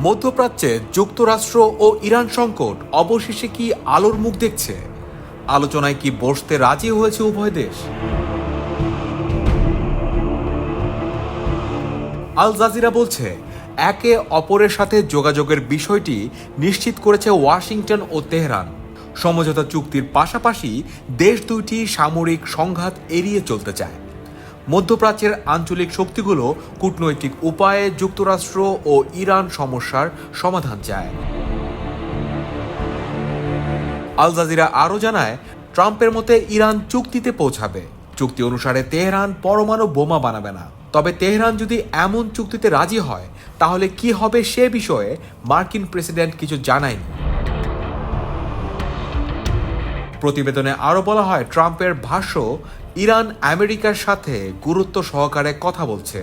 মধ্যপ্রাচ্যে যুক্তরাষ্ট্র ও ইরান সংকট অবশেষে কি আলোর মুখ দেখছে? আলোচনায় কি বসতে রাজি হয়েছে উভয় দেশ? আল জাজিরা বলছে, একে অপরের সাথে যোগাযোগের বিষয়টি নিশ্চিত করেছে ওয়াশিংটন ও তেহরান। সমঝোতা চুক্তির পাশাপাশি দেশ দুইটি সামরিক সংঘাত এড়িয়ে চলতে চায়। মধ্যপ্রাচ্যের আঞ্চলিক শক্তিগুলো কূটনৈতিক উপায়ে যুক্তরাষ্ট্র ও ইরান সমস্যার সমাধান চায়। আল জাজিরা আরও জানায়, ট্রাম্পের মতে ইরান চুক্তিতে পৌঁছাবে। চুক্তি অনুসারে তেহরান পরমাণু বোমা বানাবে না। তবে তেহরান যদি এমন চুক্তিতে রাজি হয় তাহলে কি হবে সে বিষয়ে মার্কিন প্রেসিডেন্ট কিছু জানায়নি। প্রতিবেদনে আরও বলা হয়, ট্রাম্পের ভাষ্য, ইরান আমেরিকার সাথে গুরুত্ব সহকারে কথা বলছে।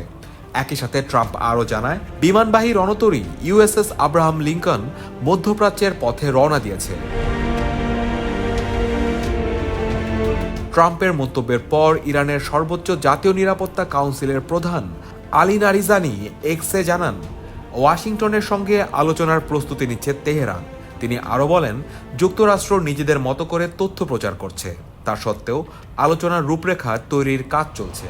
একই সাথে ট্রাম্প আরও জানায়, বিমানবাহী রণতরী ইউএসএস আব্রাহাম লিঙ্কন মধ্যপ্রাচ্যের পথে রওনা দিয়েছে। ট্রাম্পের মন্তব্যের পর ইরানের সর্বোচ্চ জাতীয় নিরাপত্তা কাউন্সিলের প্রধান আলী নারিজানি এক্সে জানান, ওয়াশিংটনের সঙ্গে আলোচনার প্রস্তুতি নিচ্ছে তেহরান। তিনি আরও বলেন, যুক্তরাষ্ট্র নিজেদের মতো করে তথ্য প্রচার করছে। তা সত্ত্বেও আলোচনার রূপরেখা তৈরির কাজ চলছে।